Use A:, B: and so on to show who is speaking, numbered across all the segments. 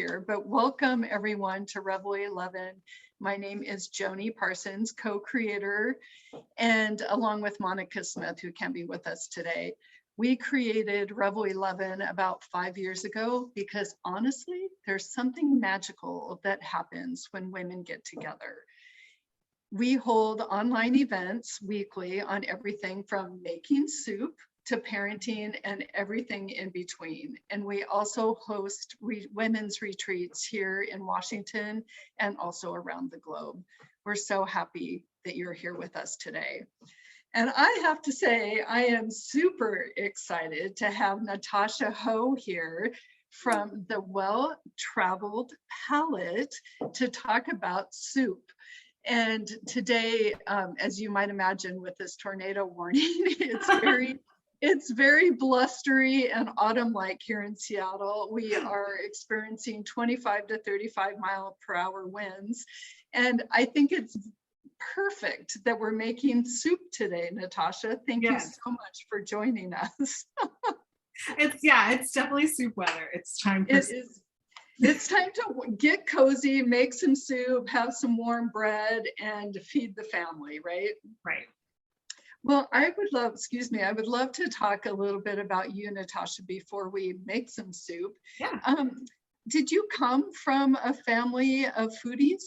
A: here, but welcome everyone to Revel 11. My name is Joni Parsons, co-creator, and along with Monica Smith, who can't be with us today. We created Revel 11 about 5 years ago because honestly, there's something magical that happens when women get together. We hold online events weekly on everything from making soup to parenting and everything in between. And we also host women's retreats here in Washington and also around the globe. We're so happy that you're here with us today. And I have to say, I am super excited to have Natasha Ho here from the Well-Traveled Palate to talk about soup. And today, as you might imagine with this tornado warning, it's very blustery and autumn-like here in Seattle. We are experiencing 25 to 35 mile per hour winds. And I think it's perfect that we're making soup today, Natasha. Thank you so much for joining us.
B: It's definitely soup weather. It's time for soup.
A: It's time to get cozy, make some soup, have some warm bread, and feed the family, right?
B: Right.
A: Well, I would love to talk a little bit about you, Natasha, before we make some soup.
B: Yeah.
A: Did you come from a family of foodies?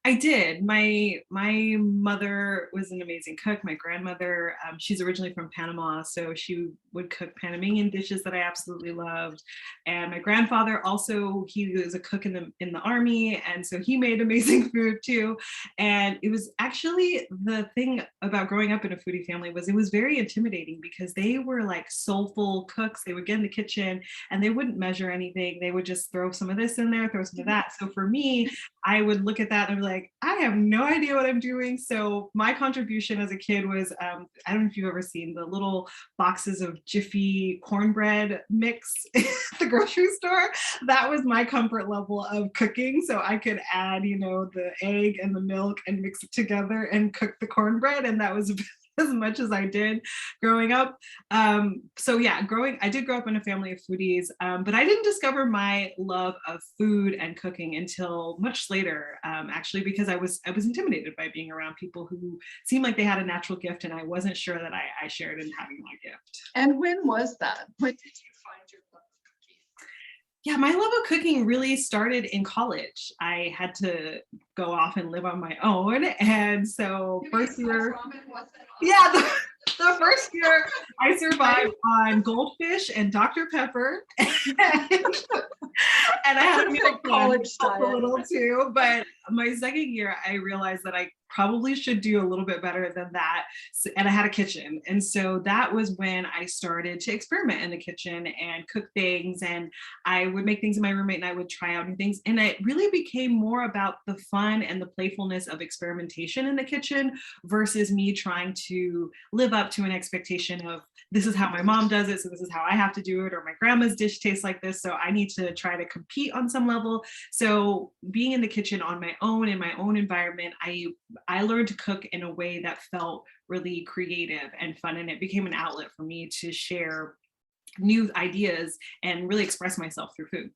B: I did. My mother was an amazing cook. My grandmother, she's originally from Panama, so she would cook Panamanian dishes that I absolutely loved. And my grandfather also, he was a cook in the army, and so he made amazing food too. And it was actually the thing about growing up in a foodie family was it was very intimidating because they were like soulful cooks. They would get in the kitchen and they wouldn't measure anything. They would just throw some of this in there, throw some of that. So for me, I would look at that and be like, I have no idea what I'm doing. So my contribution as a kid was, I don't know if you've ever seen the little boxes of Jiffy cornbread mix at the grocery store. That was my comfort level of cooking. So I could add, the egg and the milk and mix it together and cook the cornbread. And that was as much as I did growing up. I did grow up in a family of foodies, but I didn't discover my love of food and cooking until much later, actually, because I was intimidated by being around people who seemed like they had a natural gift, and I wasn't sure that I shared in having my gift.
A: And when was that? When did you find your love of cooking?
B: Yeah, my love of cooking really started in college. I had to go off and live on my own. And so first year, the first year I survived on goldfish and Dr. Pepper. And I had a meal college a little too, but my second year, I realized that I probably should do a little bit better than that. And I had a kitchen. And so that was when I started to experiment in the kitchen and cook things. And I would make things in my roommate and I would try out new things. And it really became more about the fun and the playfulness of experimentation in the kitchen versus me trying to live up to an expectation of this is how my mom does it, so this is how I have to do it, or my grandma's dish tastes like this, so I need to try to compete on some level. So being in the kitchen on my own, in my own environment, I learned to cook in a way that felt really creative and fun, and it became an outlet for me to share new ideas and really express myself through food.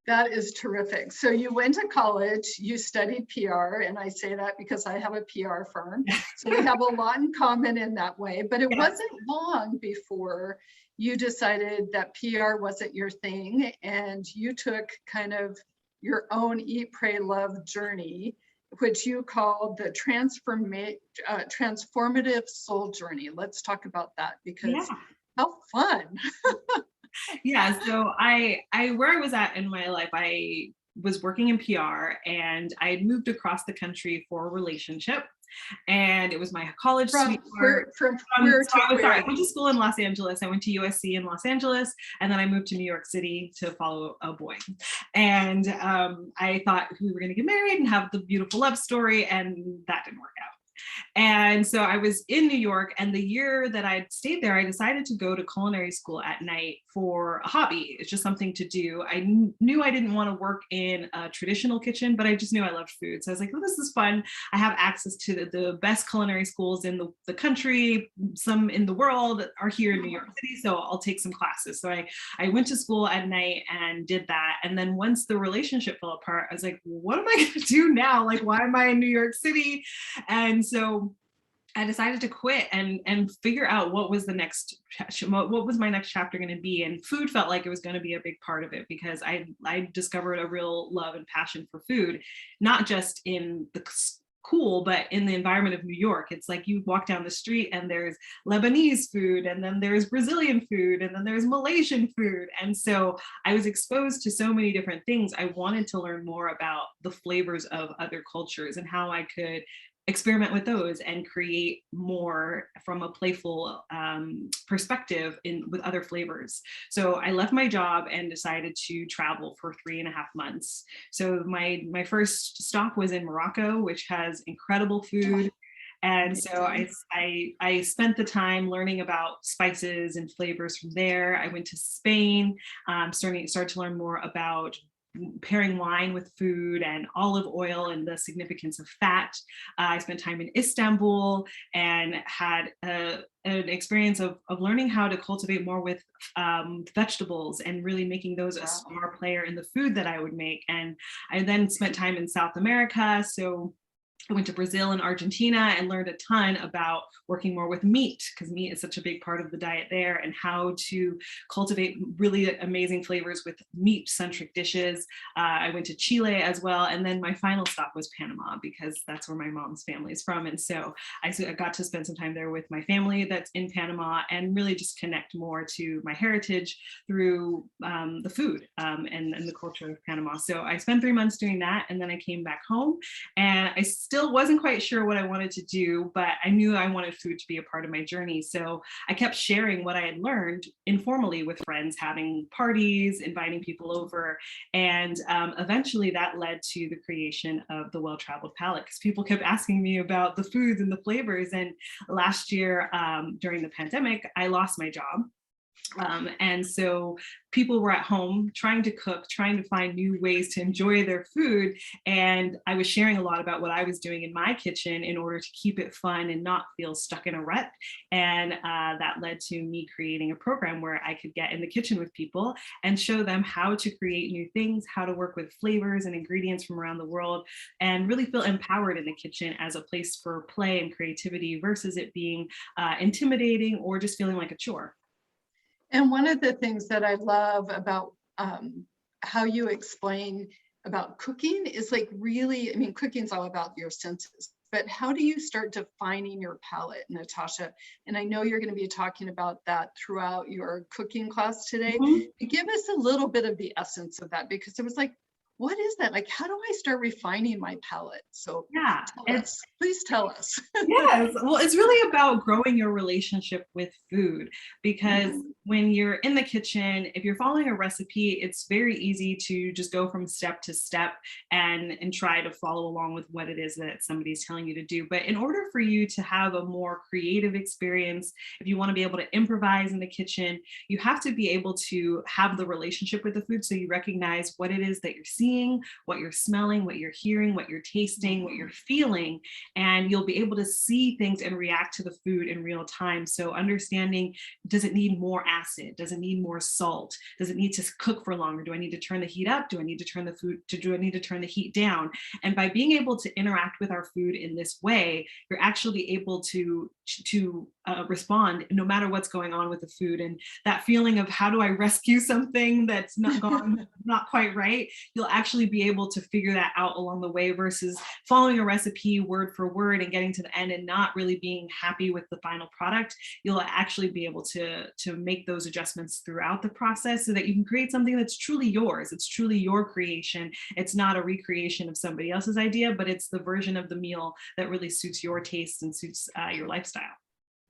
A: That is terrific. So you went to college, you studied PR, and I say that because I have a PR firm. So we have a lot in common in that way, but it wasn't long before you decided that PR wasn't your thing and you took kind of your own Eat, Pray, Love journey, which you called the transformative soul journey. Let's talk about that because how fun.
B: Yeah, so where I was at in my life, I was working in PR and I had moved across the country for a relationship. And it was my college sweetheart. I went to school in Los Angeles. I went to USC in Los Angeles, and then I moved to New York City to follow a boy. And I thought we were going to get married and have the beautiful love story, and that didn't work out. And so I was in New York, and the year that I'd stayed there, I decided to go to culinary school at night for a hobby. It's just something to do. I knew I didn't want to work in a traditional kitchen, but I just knew I loved food. So I was like, oh, this is fun. I have access to the best culinary schools in the country. Some in the world are here in New York City. So I'll take some classes. So I went to school at night and did that. And then once the relationship fell apart, I was like, what am I going to do now? Like, why am I in New York City? And so I decided to quit and figure out what was what was my next chapter going to be. And food felt like it was going to be a big part of it, because I discovered a real love and passion for food, not just in the cool, but in the environment of New York. It's like you walk down the street and there's Lebanese food, and then there's Brazilian food, and then there's Malaysian food. And so I was exposed to so many different things. I wanted to learn more about the flavors of other cultures and how I could experiment with those and create more from a playful perspective with other flavors. So I left my job and decided to travel for 3.5 months. So my first stop was in Morocco, which has incredible food. And so I spent the time learning about spices and flavors from there. I went to Spain, started to learn more about pairing wine with food and olive oil and the significance of fat. I spent time in Istanbul and had an experience of learning how to cultivate more with vegetables and really making those a star player in the food that I would make. And I then spent time in South America. So I went to Brazil and Argentina and learned a ton about working more with meat, because meat is such a big part of the diet there, and how to cultivate really amazing flavors with meat-centric dishes. I went to Chile as well. And then my final stop was Panama, because that's where my mom's family is from. And so I got to spend some time there with my family that's in Panama and really just connect more to my heritage through the food and the culture of Panama. So I spent 3 months doing that. And then I came back home, and I still wasn't quite sure what I wanted to do, but I knew I wanted food to be a part of my journey. So I kept sharing what I had learned informally with friends, having parties, inviting people over. And eventually that led to the creation of the Well-Traveled Palate, because people kept asking me about the foods and the flavors. And last year, during the pandemic, I lost my job. And so people were at home trying to cook, trying to find new ways to enjoy their food. And I was sharing a lot about what I was doing in my kitchen in order to keep it fun and not feel stuck in a rut. And that led to me creating a program where I could get in the kitchen with people and show them how to create new things, how to work with flavors and ingredients from around the world, and really feel empowered in the kitchen as a place for play and creativity versus it being intimidating or just feeling like a chore.
A: And one of the things that I love about how you explain about cooking is like really, I mean, cooking's all about your senses, but how do you start defining your palate, Natasha? And I know you're going to be talking about that throughout your cooking class today.
B: Mm-hmm.
A: Give us a little bit of the essence of that, because it was like, what is that? Like, how do I start refining my palate? So
B: yeah,
A: please tell us.
B: Yes, well, it's really about growing your relationship with food, because when you're in the kitchen, if you're following a recipe, it's very easy to just go from step to step and try to follow along with what it is that somebody's telling you to do. But in order for you to have a more creative experience, if you want to be able to improvise in the kitchen, you have to be able to have the relationship with the food, so you recognize what it is that you're seeing, what you're smelling, what you're hearing, what you're tasting, what you're feeling, and you'll be able to see things and react to the food in real time. So understanding, does it need more acid? Does it need more salt? Does it need to cook for longer? Do I need to turn the heat up? Do I need to turn do I need to turn the heat down? And by being able to interact with our food in this way, you're actually able to respond no matter what's going on with the food. And that feeling of how do I rescue something that's not gone not quite right, you'll actually be able to figure that out along the way, versus following a recipe word for word and getting to the end and not really being happy with the final product. You'll actually be able to make those adjustments throughout the process so that you can create something that's truly yours. It's truly your creation. It's not a recreation of somebody else's idea, but it's the version of the meal that really suits your taste and suits your lifestyle.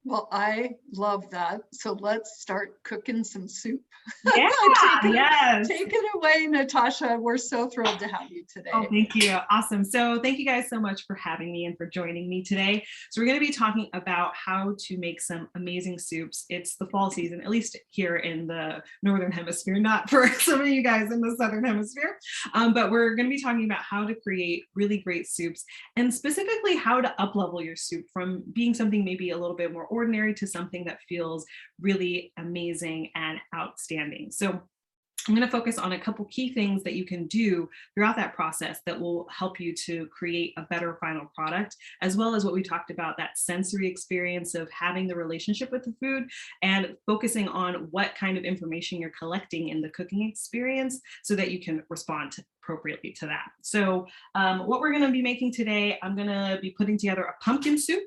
A: Well, I love that. So let's start cooking some soup.
B: Yeah, yes.
A: Take it away, Natasha. We're so thrilled to have you
B: Oh,
A: today.
B: thank you. Awesome. So thank you guys so much for having me and for joining me today. So we're going to be talking about how to make some amazing soups. It's the fall season, at least here in the Northern Hemisphere, not for some of you guys in the Southern Hemisphere. But we're going to be talking about how to create really great soups and specifically how to up-level your soup from being something maybe a little bit more ordinary to something that feels really amazing and outstanding. So I'm going to focus on a couple key things that you can do throughout that process that will help you to create a better final product, as well as what we talked about, that sensory experience of having the relationship with the food and focusing on what kind of information you're collecting in the cooking experience so that you can respond appropriately to that. So what we're going to be making today, I'm going to be putting together a pumpkin soup.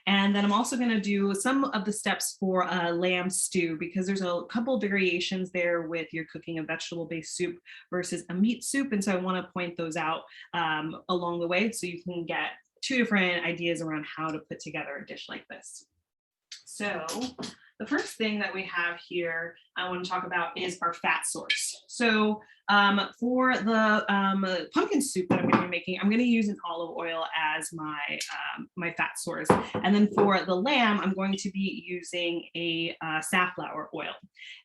B: And then I'm also going to do some of the steps for a lamb stew, because there's a couple of variations there with your cooking a vegetable-based soup versus a meat soup. And so I want to point those out along the way so you can get two different ideas around how to put together a dish like this. So the first thing that we have here I want to talk about is our fat source. So for the pumpkin soup that I'm going to be making, I'm going to use an olive oil as my fat source. And then for the lamb, I'm going to be using a safflower oil.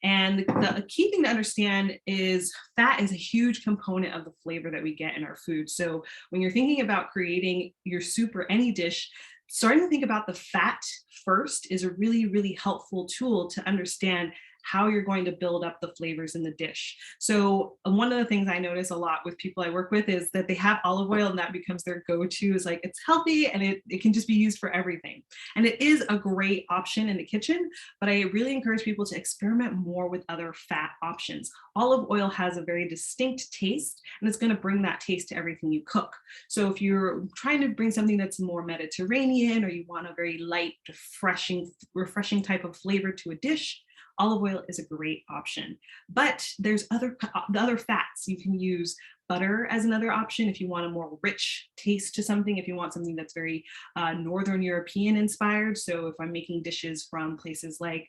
B: And the key thing to understand is fat is a huge component of the flavor that we get in our food. So when you're thinking about creating your soup or any dish, starting to think about the fat first is a really, really helpful tool to understand how you're going to build up the flavors in the dish. So one of the things I notice a lot with people I work with is that they have olive oil and that becomes their go-to. Is like, it's healthy and it can just be used for everything. And it is a great option in the kitchen, but I really encourage people to experiment more with other fat options. Olive oil has a very distinct taste and it's going to bring that taste to everything you cook. So if you're trying to bring something that's more Mediterranean, or you want a very light, refreshing type of flavor to a dish, olive oil is a great option. But there's the other fats. You can use butter as another option if you want a more rich taste to something, if you want something that's very Northern European inspired. So if I'm making dishes from places like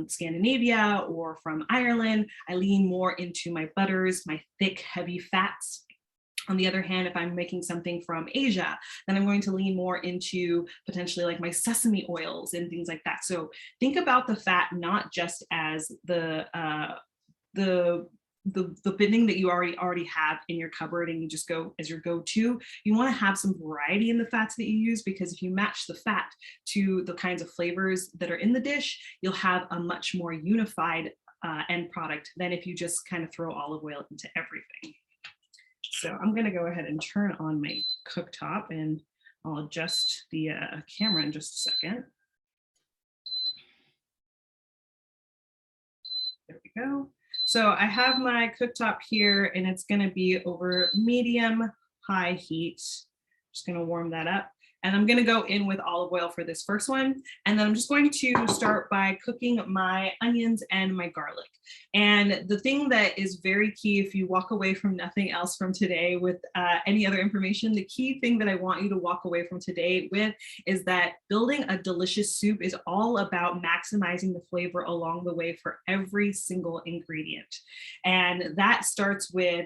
B: Scandinavia or from Ireland, I lean more into my butters, my thick, heavy fats. On the other hand, if I'm making something from Asia, then I'm going to lean more into potentially like my sesame oils and things like that. So think about the fat not just as the thing that you already have in your cupboard and you just go as your go-to. You want to have some variety in the fats that you use, because if you match the fat to the kinds of flavors that are in the dish, you'll have a much more unified end product than if you just kind of throw olive oil into everything. So I'm going to go ahead and turn on my cooktop and I'll adjust the camera in just a second. There we go. So I have my cooktop here and it's going to be over medium high heat. Just going to warm that up. And I'm going to go in with olive oil for this first one. And then I'm just going to start by cooking my onions and my garlic. And the thing that is very key, if you walk away from nothing else from today with any other information, the key thing that I want you to walk away from today with is that building a delicious soup is all about maximizing the flavor along the way for every single ingredient. And that starts with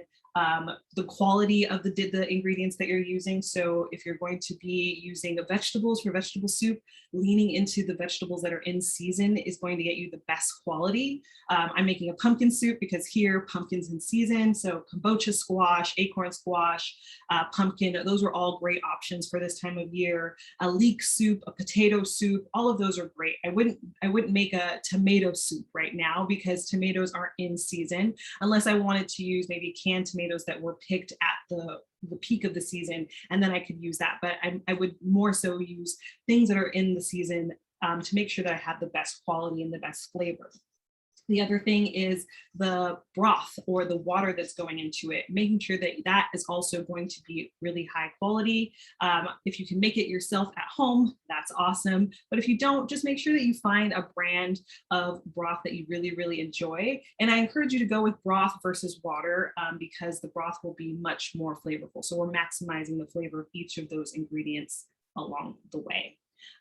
B: the quality of the ingredients that you're using. So if you're going to be using vegetables for vegetable soup, leaning into the vegetables that are in season is going to get you the best quality. I'm making a pumpkin soup because here pumpkin's in season. So kombucha squash, acorn squash, pumpkin, those are all great options for this time of year. A leek soup, a potato soup, all of those are great. I wouldn't make a tomato soup right now because tomatoes aren't in season, unless I wanted to use maybe canned tomatoes that were picked at the peak of the season, and then I could use that. But I would more so use things that are in the season to make sure that I have the best quality and the best flavor. The other thing is the broth or the water that's going into it, making sure that that is also going to be really high quality. If you can make it yourself at home, that's awesome. But if you don't, just make sure that you find a brand of broth that you really, really enjoy. And I encourage you to go with broth versus water because the broth will be much more flavorful. So we're maximizing the flavor of each of those ingredients along the way.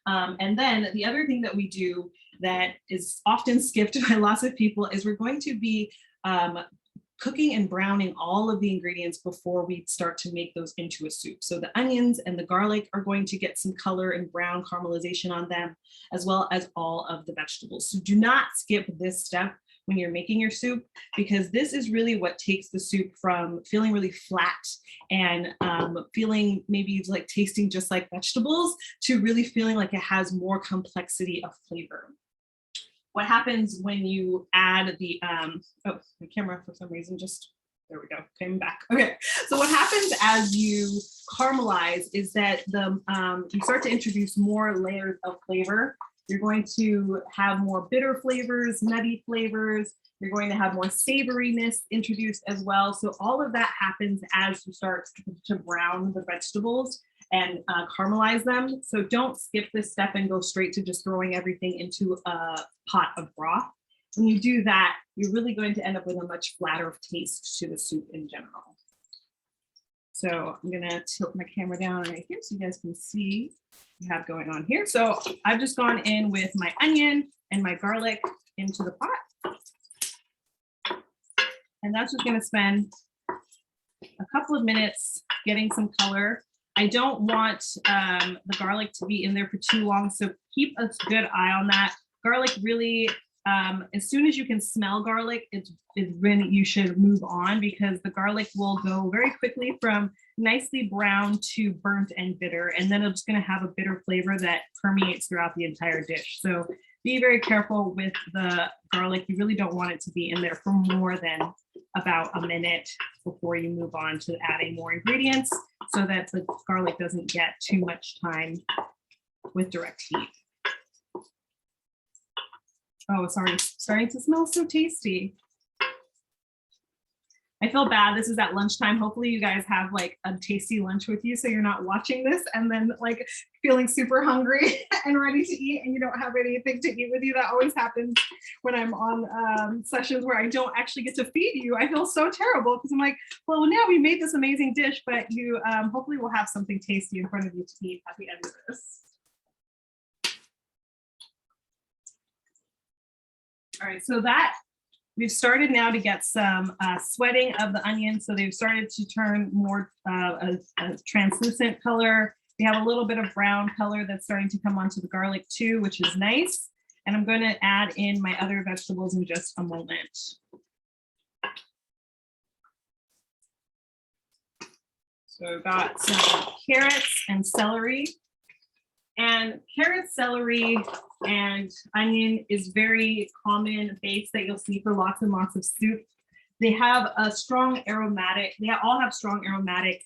B: And then the other thing that we do that is often skipped by lots of people is we're going to be cooking and browning all of the ingredients before we start to make those into a soup. So the onions and the garlic are going to get some color and brown caramelization on them, as well as all of the vegetables. So do not skip this step when you're making your soup, because this is really what takes the soup from feeling really flat and feeling maybe like tasting just like vegetables to really feeling like it has more complexity of flavor. What happens when you add the, oh, my camera for some reason just, there we go, came back. Okay, so what happens as you caramelize is that you start to introduce more layers of flavor. You're going to have more bitter flavors, nutty flavors. You're going to have more savoriness introduced as well. So all of that happens as you start to brown the vegetables and caramelize them. So don't skip this step and go straight to just throwing everything into a pot of broth. When you do that, you're really going to end up with a much flatter taste to the soup in general. So I'm gonna tilt my camera down right here so you guys can see what I have going on here. So I've just gone in with my onion and my garlic into the pot. And that's just gonna spend a couple of minutes getting some color. I don't want the garlic to be in there for too long, so keep a good eye on that. Garlic really, as soon as you can smell garlic, is when you should move on, because the garlic will go very quickly from nicely brown to burnt and bitter, and then it's going to have a bitter flavor that permeates throughout the entire dish. So be very careful with the garlic. You really don't want it to be in there for more than about a minute before you move on to adding more ingredients, so that the garlic doesn't get too much time with direct heat. Oh, sorry, starting to smell so tasty. I feel bad. This is at lunchtime. Hopefully you guys have like a tasty lunch with you, so you're not watching this and then like feeling super hungry and ready to eat and you don't have anything to eat with you. That always happens when I'm on sessions where I don't actually get to feed you. I feel so terrible because I'm like, well, now we made this amazing dish, but you hopefully will have something tasty in front of you to eat at the end of this. All right, so that we've started now to get some sweating of the onions. So they've started to turn more a translucent color. We have a little bit of brown color that's starting to come onto the garlic too, which is nice. And I'm going to add in my other vegetables in just a moment. So I've got some carrots and celery. And carrot, celery, and onion is very common base that you'll see for lots and lots of soup. They have a strong aromatic, they all have strong aromatic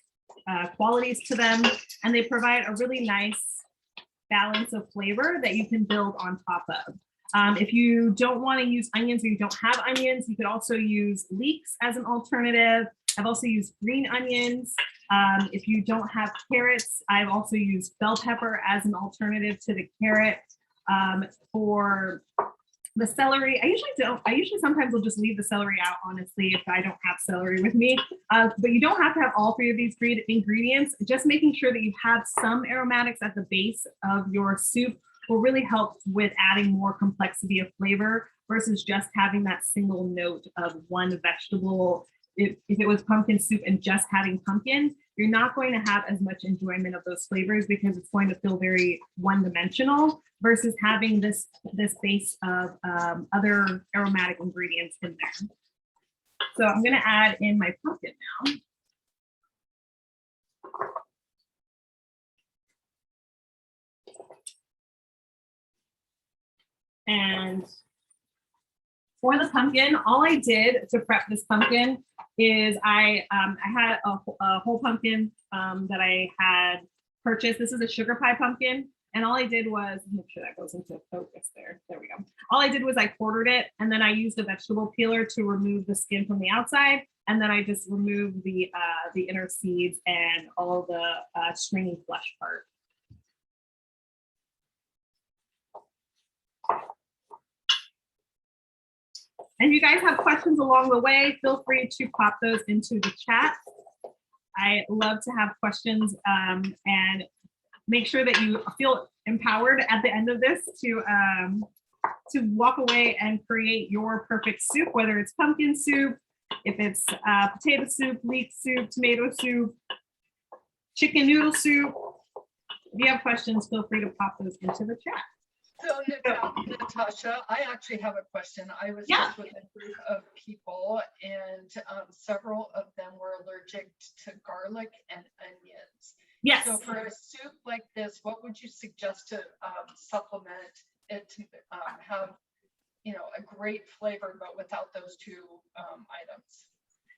B: qualities to them, and they provide a really nice balance of flavor that you can build on top of. If you don't want to use onions or you don't have onions, you could also use leeks as an alternative. I've also used green onions. If you don't have carrots, I've also used bell pepper as an alternative to the carrot. For the celery, I usually sometimes will just leave the celery out, honestly, if I don't have celery with me. But you don't have to have all three of these ingredients. Just making sure that you have some aromatics at the base of your soup will really help with adding more complexity of flavor versus just having that single note of one vegetable. If it was pumpkin soup and just having pumpkin, you're not going to have as much enjoyment of those flavors because it's going to feel very one-dimensional versus having this base of other aromatic ingredients in there. So I'm going to add in my pumpkin now. And for the pumpkin, all I did to prep this pumpkin is I had a whole pumpkin that I had purchased. This is a sugar pie pumpkin. And all I did was, make sure that goes into focus there. There we go. All I did was I quartered it, and then I used a vegetable peeler to remove the skin from the outside. And then I just removed the inner seeds and all the stringy flesh part. And if you guys have questions along the way, feel free to pop those into the chat. I love to have questions, and make sure that you feel empowered at the end of this to walk away and create your perfect soup, whether it's pumpkin soup, if it's potato soup, leek soup, tomato soup, chicken noodle soup. If you have questions, feel free to pop those into the chat.
A: So Natasha, I actually have a question. I was just with a group of people and several of them were allergic to garlic and onions.
B: Yes.
A: So for a soup like this, what would you suggest to supplement it to have, a great flavor, but without those two items?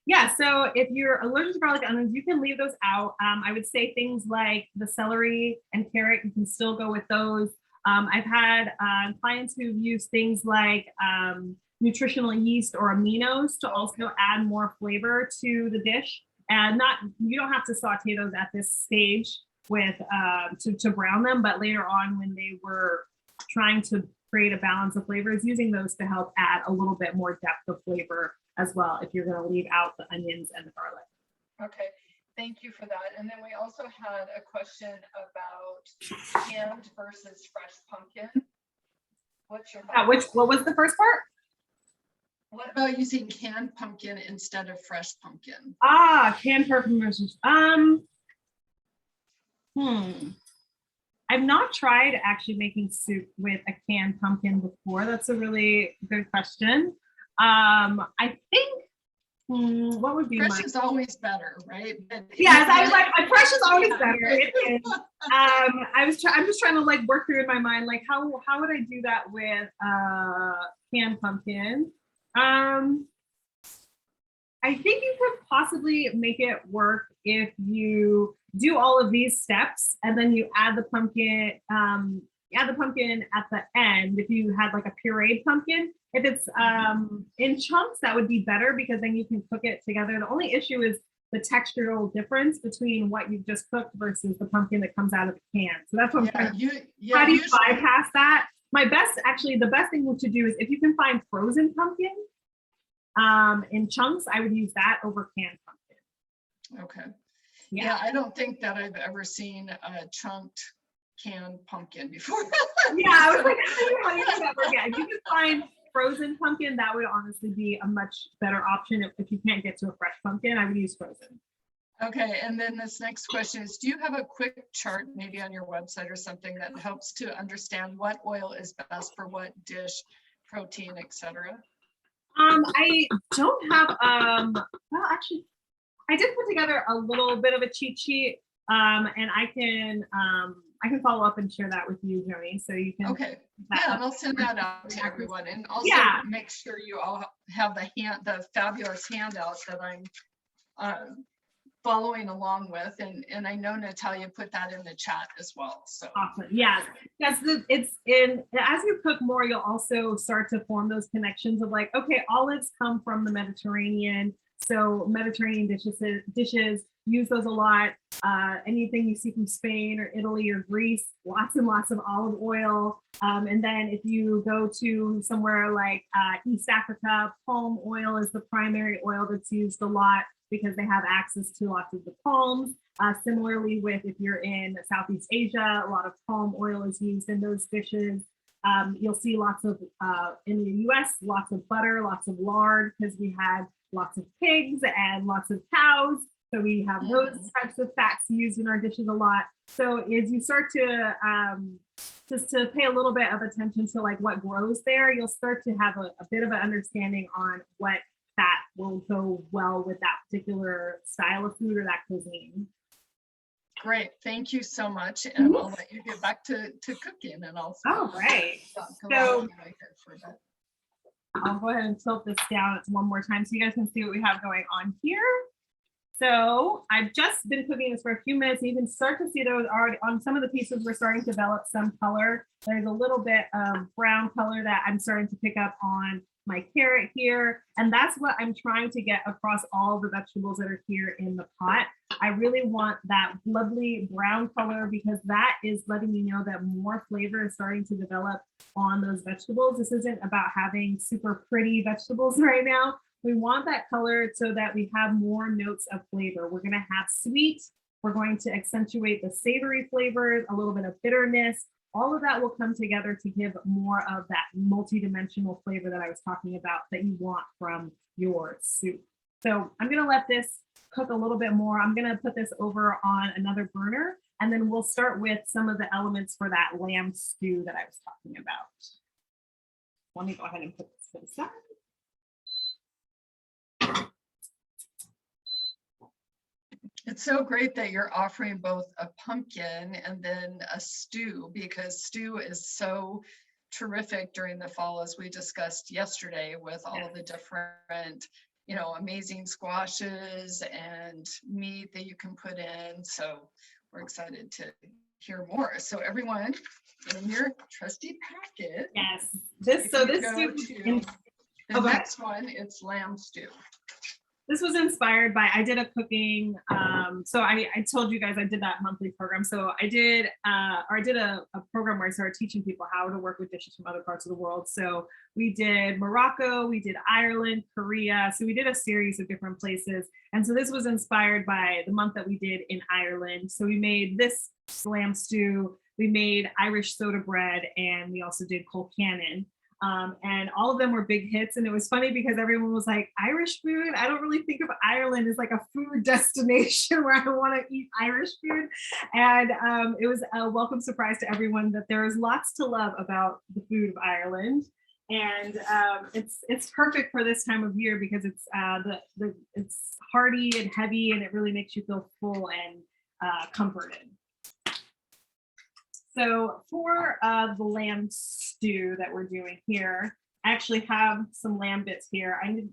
B: Yeah, so if you're allergic to garlic and onions, you can leave those out. I would say things like the celery and carrot, you can still go with those. I've had clients who've used things like nutritional yeast or aminos to also add more flavor to the dish. And you don't have to saute those at this stage with to brown them, but later on when they were trying to create a balance of flavors, using those to help add a little bit more depth of flavor as well, if you're going to leave out the onions and the garlic.
A: Okay, thank you for that. And then we also had a question about canned versus fresh pumpkin. What's your
B: what was the first part?
A: What about using canned pumpkin instead of fresh pumpkin?
B: Canned pumpkin versus I've not tried actually making soup with a canned pumpkin before. That's a really good question. I think what would be
A: fresh is always better, right?
B: Yes, I was like, fresh is always better. It is. I'm just trying to like work through in my mind, like how would I do that with canned pumpkin? I think you could possibly make it work if you do all of these steps and then you add the pumpkin. Add the pumpkin at the end. If you had like a pureed pumpkin, if it's in chunks, that would be better because then you can cook it together. The only issue is the textural difference between what you've just cooked versus the pumpkin that comes out of the can. So that's what I'm trying to. How do you bypass that? The best thing to do is if you can find frozen pumpkin in chunks, I would use that over canned pumpkin.
A: Okay. Yeah, I don't think that I've ever seen a chunked canned pumpkin before.
B: Yeah, I was like, if you can find frozen pumpkin, that would honestly be a much better option. If you can't get to a fresh pumpkin, I would use frozen.
A: Okay, and then this next question is, do you have a quick chart maybe on your website or something that helps to understand what oil is best for what dish, protein, etc.?
B: I don't have, well, actually, I did put together a little bit of a cheat sheet, and I can follow up and share that with you, Joni, so you can.
A: Okay. Yeah, and I'll send that out to everyone, and also make sure you all have the fabulous handout that I'm following along with, and I know Natalia put that in the chat as well. So
B: awesome. Yes, it's in as you cook more, you'll also start to form those connections of like, okay, olives come from the Mediterranean. So Mediterranean dishes use those a lot. Anything you see from Spain or Italy or Greece, lots and lots of olive oil. And then if you go to somewhere like East Africa, palm oil is the primary oil that's used a lot because they have access to lots of the palms. Similarly with if you're in Southeast Asia, a lot of palm oil is used in those dishes. You'll see lots of, in the US, lots of butter, lots of lard, because we had lots of pigs and lots of cows. So we have those types of fats used in our dishes a lot. So as you start to just to pay a little bit of attention to like what grows there, you'll start to have a bit of an understanding on what fat will go well with that particular style of food or that cuisine.
A: Great, thank you so much, and I'll let you get back to cooking, and I'll.
B: Oh, great. So I'll go ahead and tilt this down one more time so you guys can see what we have going on here. So I've just been cooking this for a few minutes. You can start to see those already on some of the pieces. We're starting to develop some color. There's a little bit of brown color that I'm starting to pick up on my carrot here. And that's what I'm trying to get across all the vegetables that are here in the pot. I really want that lovely brown color because that is letting me know that more flavor is starting to develop on those vegetables. This isn't about having super pretty vegetables right now. We want that color so that we have more notes of flavor. We're going to have sweet. We're going to accentuate the savory flavors, a little bit of bitterness. all of that will come together to give more of that multi-dimensional flavor that I was talking about that you want from your soup. So I'm gonna let this cook a little bit more. I'm gonna put this over on another burner, and then we'll start with some of the elements for that lamb stew that I was talking about. Let me go ahead and put this to the side.
A: It's so great that you're offering both a pumpkin and then a stew, because stew is so terrific during the fall, as we discussed yesterday, with all of the different, you know, amazing squashes and meat that you can put in. So we're excited to hear more. So everyone, in your trusty packet.
B: Yes, this stew.
A: The next one, it's lamb stew.
B: This was inspired by, I did a cooking, so I told you guys I did that monthly program. So I did a program where I started teaching people how to work with dishes from other parts of the world. So we did Morocco, we did Ireland, Korea. So we did a series of different places. And so this was inspired by the month that we did in Ireland. So we made this lamb stew, we made Irish soda bread, and we also did colcannon. And all of them were big hits. And it was funny because everyone was like, Irish food? I don't really think of Ireland as like a food destination where I want to eat Irish food. And it was a welcome surprise to everyone that there is lots to love about the food of Ireland. And it's perfect for this time of year because it's it's hearty and heavy, and it really makes you feel full and comforted. So for the lamb stew that we're doing here, I actually have some lamb bits here. I need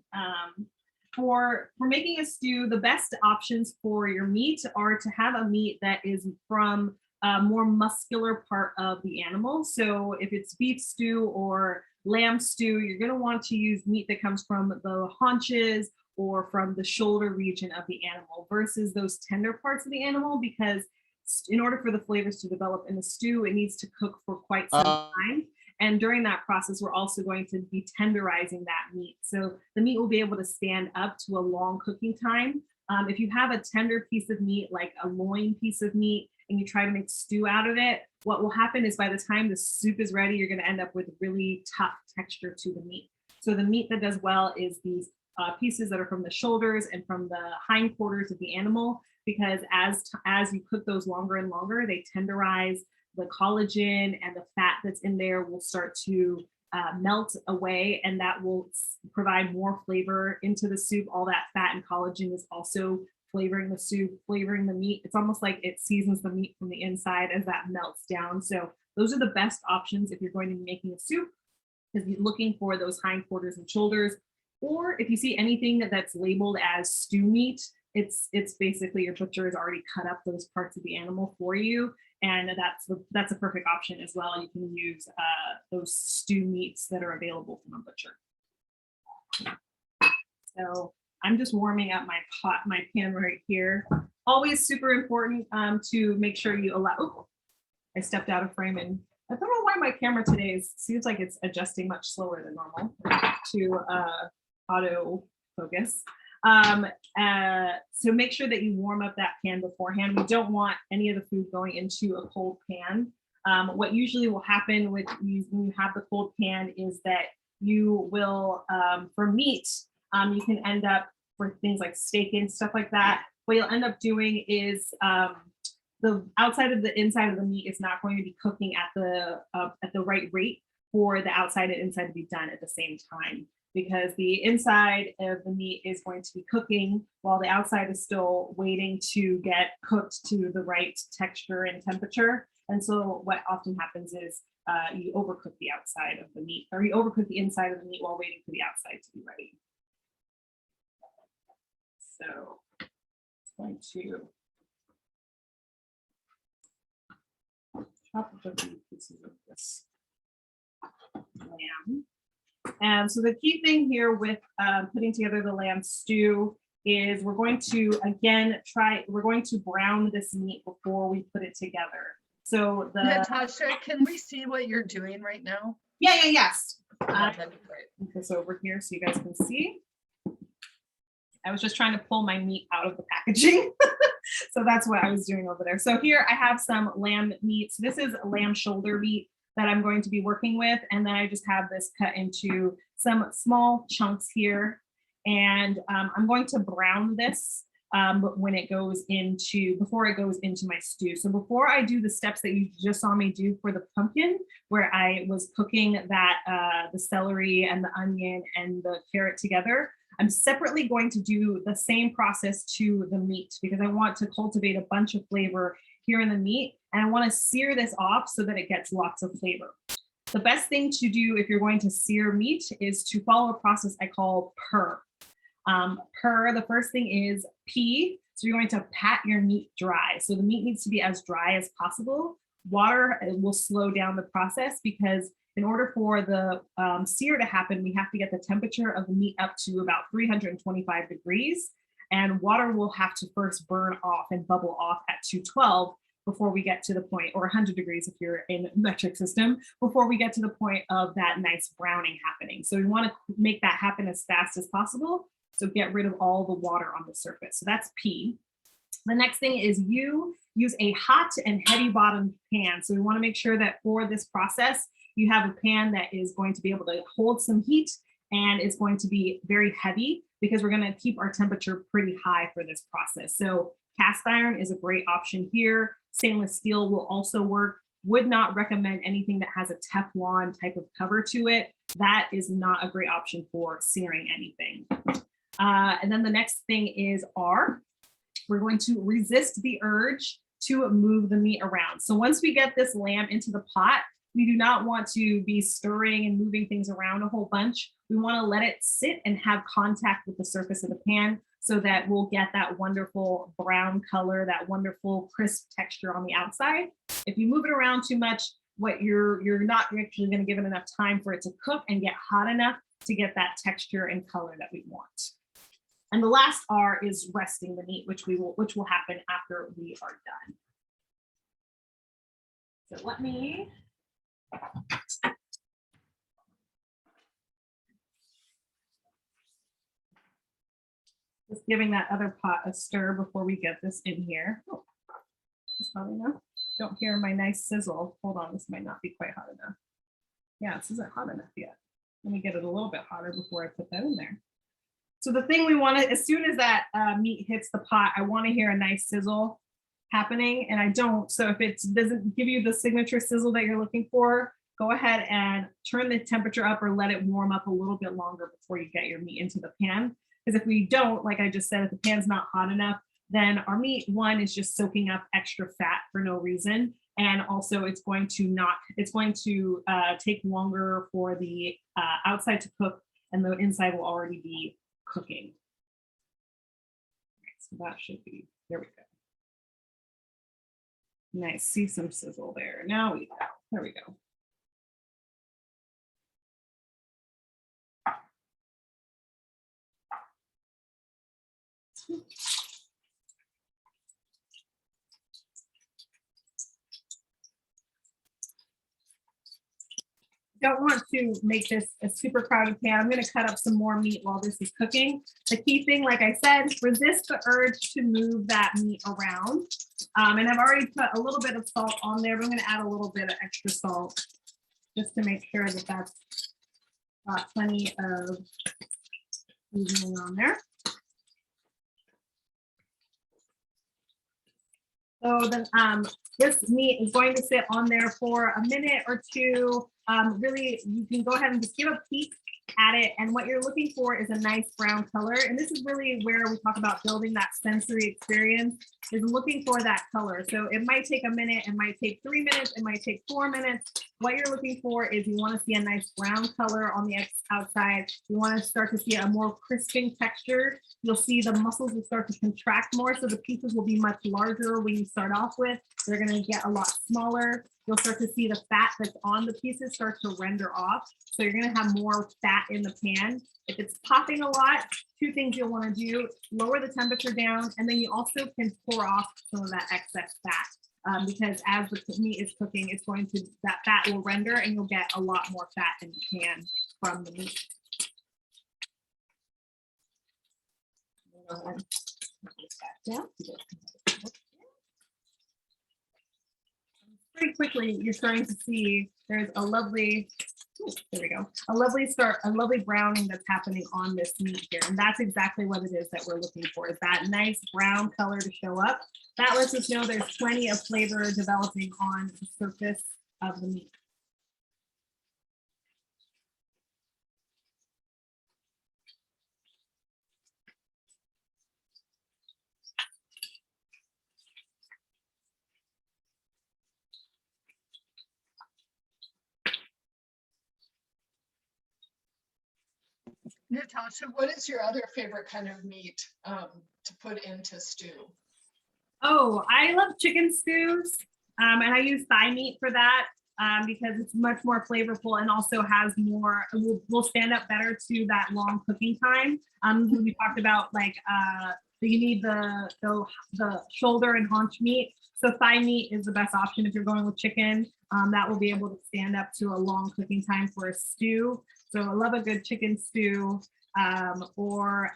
B: for making a stew, the best options for your meat are to have a meat that is from a more muscular part of the animal. So if it's beef stew or lamb stew, you're going to want to use meat that comes from the haunches or from the shoulder region of the animal versus those tender parts of the animal, because in order for the flavors to develop in the stew, it needs to cook for quite some time. And during that process, we're also going to be tenderizing that meat. So the meat will be able to stand up to a long cooking time. If you have a tender piece of meat, like a loin piece of meat, and you try to make stew out of it, what will happen is by the time the soup is ready, you're going to end up with really tough texture to the meat. So the meat that does well is these pieces that are from the shoulders and from the hindquarters of the animal, because as you cook those longer and longer, they tenderize. The collagen and the fat that's in there will start to melt away, and that will provide more flavor into the soup. All that fat and collagen is also flavoring the soup, flavoring the meat. It's almost like it seasons the meat from the inside as that melts down. So those are the best options if you're going to be making a soup, is looking for those hindquarters and shoulders. Or if you see anything that's labeled as stew meat, it's basically your butcher has already cut up those parts of the animal for you, and that's a perfect option as well. You can use those stew meats that are available from a butcher. So I'm just warming up my pan right here. Always super important to make sure you allow. Oh, I stepped out of frame, and I don't know why my camera today seems like it's adjusting much slower than normal to auto focus. So make sure that you warm up that pan beforehand. We don't want any of the food going into a cold pan. What usually will happen when you have the cold pan is that you will, for meat, you can end up, for things like steak and stuff like that, what you'll end up doing is the outside of the inside of the meat is not going to be cooking at the right rate for the outside and inside to be done at the same time, because the inside of the meat is going to be cooking while the outside is still waiting to get cooked to the right texture and temperature. And so what often happens is you overcook the outside of the meat, or you overcook the inside of the meat while waiting for the outside to be ready. So it's going to chop up a few pieces of this lamb. And so the key thing here with putting together the lamb stew is we're going to brown this meat before we put it together. So
A: Natasha, can we see what you're doing right now?
B: Yes.
A: That'd be great.
B: Put this over here so you guys can see. I was just trying to pull my meat out of the packaging. So that's what I was doing over there. So here I have some lamb meat. So this is lamb shoulder meat that I'm going to be working with. And then I just have this cut into some small chunks here. And I'm going to brown this when it goes into, before it goes into my stew. So before I do the steps that you just saw me do for the pumpkin, where I was cooking that the celery and the onion and the carrot together, I'm separately going to do the same process to the meat because I want to cultivate a bunch of flavor here in the meat. And I want to sear this off so that it gets lots of flavor. The best thing to do if you're going to sear meat is to follow a process I call purr. The first thing is pea. So you're going to pat your meat dry. So the meat needs to be as dry as possible. Water will slow down the process because in order for the sear to happen, we have to get the temperature of the meat up to about 325 degrees. And water will have to first burn off and bubble off at 212 before we get to the point, or 100 degrees if you're in metric system, before we get to the point of that nice browning happening. So we want to make that happen as fast as possible. So get rid of all the water on the surface. So that's P. The next thing is you use a hot and heavy bottomed pan. So we want to make sure that for this process, you have a pan that is going to be able to hold some heat and it's going to be very heavy because we're going to keep our temperature pretty high for this process. So cast iron is a great option here. Stainless steel will also work. Would not recommend anything that has a Teflon type of cover to it. That is not a great option for searing anything. And then the next thing is R. We're going to resist the urge to move the meat around. So once we get this lamb into the pot, we do not want to be stirring and moving things around a whole bunch. We want to let it sit and have contact with the surface of the pan so that we'll get that wonderful brown color, that wonderful crisp texture on the outside. If you move it around too much, you're not actually going to give it enough time for it to cook and get hot enough to get that texture and color that we want. And the last R is resting the meat, which will happen after we are done. So let me just giving that other pot a stir before we get this in here. Oh, just hot enough. Don't hear my nice sizzle. Hold on, this might not be quite hot enough. Yeah, this isn't hot enough yet. Let me get it a little bit hotter before I put that in there. So the thing we want to, as soon as that meat hits the pot, I want to hear a nice sizzle happening, and I don't. So if it doesn't give you the signature sizzle that you're looking for, go ahead and turn the temperature up or let it warm up a little bit longer before you get your meat into the pan. Because if we don't, like I just said, if the pan's not hot enough, then our meat, one, is just soaking up extra fat for no reason. And also it's going to take longer for the outside to cook, and the inside will already be cooking. So that should be, there we go. Nice, see some sizzle there. Now we go, there we go. Don't want to make this a super crowded pan. I'm going to cut up some more meat while this is cooking. The key thing, like I said, resist the urge to move that meat around. And I've already put a little bit of salt on there, but I'm going to add a little bit of extra salt just to make sure that that's got plenty of seasoning on there. So then this meat is going to sit on there for a minute or two. Really, you can go ahead and just give a peek at it. And what you're looking for is a nice brown color. And this is really where we talk about building that sensory experience, is looking for that color. So it might take a minute, it might take 3 minutes, it might take 4 minutes. What you're looking for is you want to see a nice brown color on the outside. You want to start to see a more crisping texture. You'll see the muscles will start to contract more, so the pieces will be much larger when you start off with. They're going to get a lot smaller. You'll start to see the fat that's on the pieces start to render off. So you're going to have more fat in the pan. If it's popping a lot, two things you'll want to do: lower the temperature down, and then you also can pour off some of that excess fat. Because as the meat is cooking, it's going to, that fat will render and you'll get a lot more fat in the pan from the meat. Go ahead. very quickly, you're starting to see there's a lovely, there we go, a lovely browning that's happening on this meat here. And that's exactly what it is that we're looking for, is that nice brown color to show up. That lets us know there's plenty of flavor developing on the surface of the meat.
A: Natasha, what is your other favorite kind of meat to put into stew?
B: Oh, I love chicken stews, and I use thigh meat for that because it's much more flavorful and also has more, will stand up better to that long cooking time. We talked about like you need the shoulder and haunch meat. So thigh meat is the best option if you're going with chicken. That will be able to stand up to a long cooking time for a stew. So I love a good chicken stew. I love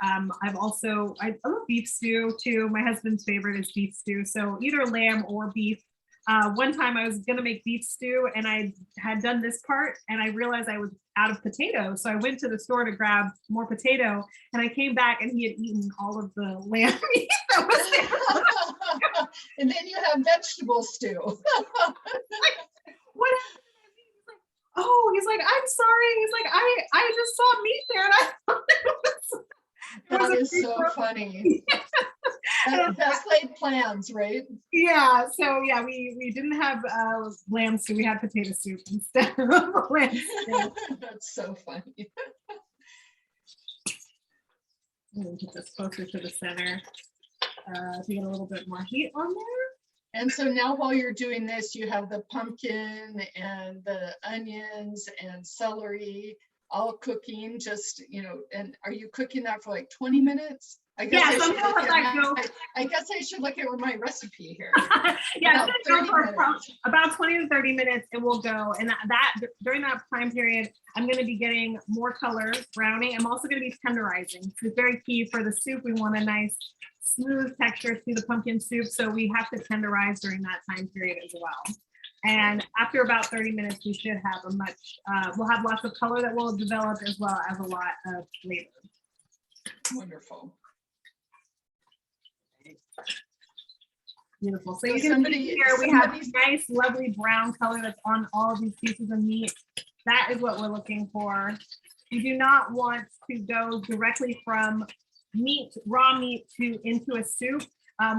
B: beef stew too. My husband's favorite is beef stew. So either lamb or beef. One time I was gonna make beef stew and I had done this part and I realized I was out of potatoes. So I went to the store to grab more potato and I came back and he had eaten all of the lamb meat that was there.
A: And then you have vegetable stew.
B: What? Oh, he's like, I'm sorry. He's like, I just saw meat there and I thought
A: that is so funny. Best laid plans, right?
B: Yeah. So yeah, we didn't have lamb stew. We had potato soup instead of lamb stew.
A: That's so funny.
B: Put this closer to the center to get a little bit more heat on there.
A: And so now while you're doing this, you have the pumpkin and the onions and celery all cooking, just, and are you cooking that for like 20 minutes? I guess I should look at my recipe here.
B: Yeah, it's gonna go for about 20 to 30 minutes it will go. And that during that time period, I'm gonna be getting more color, browning. I'm also gonna be tenderizing. It's very key for the soup. We want a nice smooth texture to the pumpkin soup. So we have to tenderize during that time period as well. And after about 30 minutes, we should have we'll have lots of color that will develop as well as a lot of flavor.
A: Wonderful.
B: Beautiful. So you can see here we have nice, lovely brown color that's on all of these pieces of meat. That is what we're looking for. You do not want to go directly from raw meat into a soup.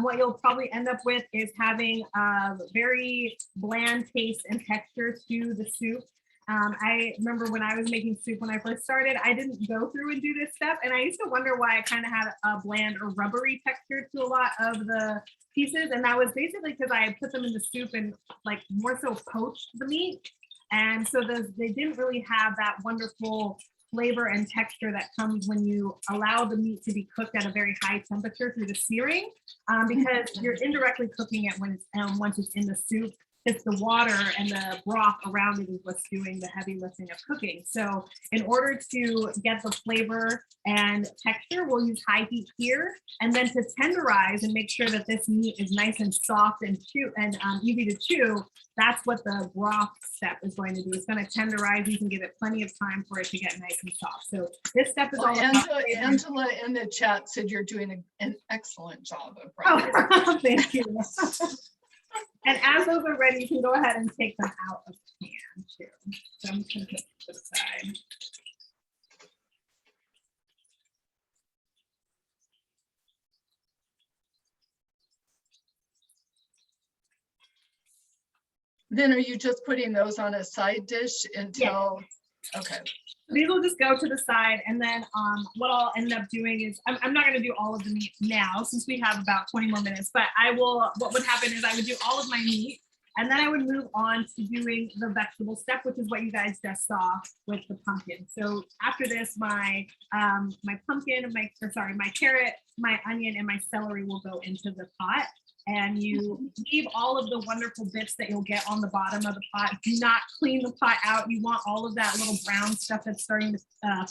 B: What you'll probably end up with is having a very bland taste and texture to the soup. I remember when I was making soup when I first started, I didn't go through and do this step. And I used to wonder why I kind of had a bland or rubbery texture to a lot of the pieces. And that was basically because I had put them in the soup and like more so poached the meat. And so they didn't really have that wonderful flavor and texture that comes when you allow the meat to be cooked at a very high temperature through the searing, because you're indirectly cooking it when it's once it's in the soup. It's the water and the broth around it is what's doing the heavy lifting of cooking. So in order to get the flavor and texture, we'll use high heat here. And then to tenderize and make sure that this meat is nice and soft and easy to chew, that's what the broth step is going to do. It's going to tenderize. You can give it plenty of time for it to get nice and soft. So this step is all
A: Angela in the chat said you're doing an excellent job of broth.
B: Oh, thank you. And as those are ready, you can go ahead and take them out of the pan too. So I'm just going to put this to the side.
A: Then are you just putting those on a side dish until, yeah. Okay.
B: These will just go to the side, and then what I'll end up doing is I'm not going to do all of the meat now since we have about 20 more minutes, but what would happen is I would do all of my meat, and then I would move on to doing the vegetable step, which is what you guys just saw with the pumpkin. So after this, my pumpkin, my carrot, my onion, and my celery will go into the pot. And you leave all of the wonderful bits that you'll get on the bottom of the pot. Do not clean the pot out. You want all of that little brown stuff that's starting to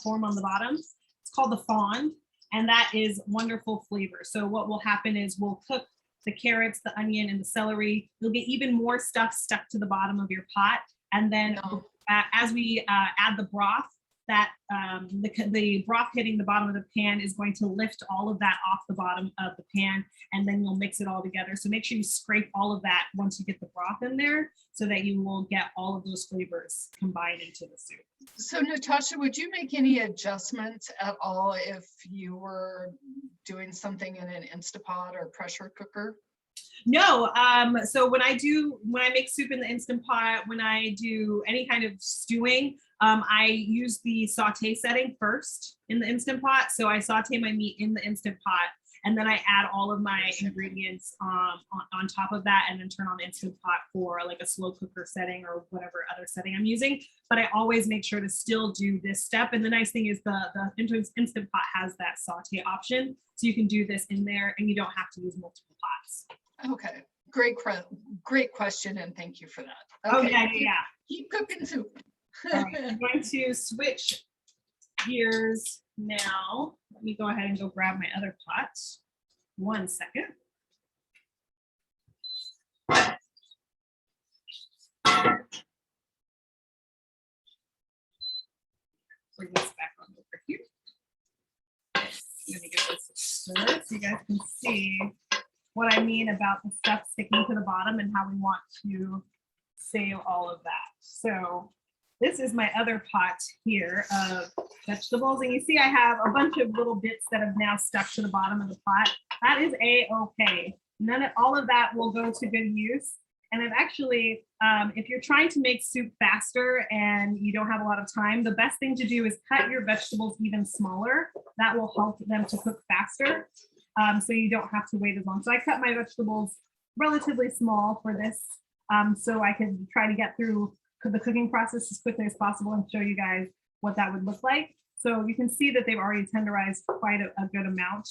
B: form on the bottom. It's called the fond, and that is wonderful flavor. So what will happen is we'll cook the carrots, the onion, and the celery. You'll get even more stuff stuck to the bottom of your pot. And then
A: No.
B: as we add the broth, that the broth hitting the bottom of the pan is going to lift all of that off the bottom of the pan, and then you'll mix it all together. So make sure you scrape all of that once you get the broth in there, so that you will get all of those flavors combined into the soup.
A: So Natasha, would you make any adjustments at all if you were doing something in an Instapot or pressure cooker?
B: No, so when I make soup in the Instant Pot, when I do any kind of stewing, I use the saute setting first in the Instant Pot. So I saute my meat in the Instant Pot, and then I add all of my ingredients on top of that, and then turn on the Instant Pot for like a slow cooker setting or whatever other setting I'm using. But I always make sure to still do this step. And the nice thing is the Instant Pot has that saute option. So you can do this in there and you don't have to use multiple pots.
A: Okay, great question, and thank you for that.
B: Oh,
A: Okay,
B: yeah.
A: keep cooking soup.
B: All right, I'm going to switch gears now. Let me go ahead and go grab my other pot. 1 second. Bring this back on over here. I'm going to get this stirred so you guys can see what I mean about the stuff sticking to the bottom and how we want to save all of that. So this is my other pot here of vegetables. And you see I have a bunch of little bits that have now stuck to the bottom of the pot. That is A-okay. All of that will go to good use. And I've actually, if you're trying to make soup faster and you don't have a lot of time, the best thing to do is cut your vegetables even smaller. That will help them to cook faster. So you don't have to wait as long. So I cut my vegetables relatively small for this, so I can try to get through the cooking process as quickly as possible and show you guys what that would look like. So you can see that they've already tenderized quite a good amount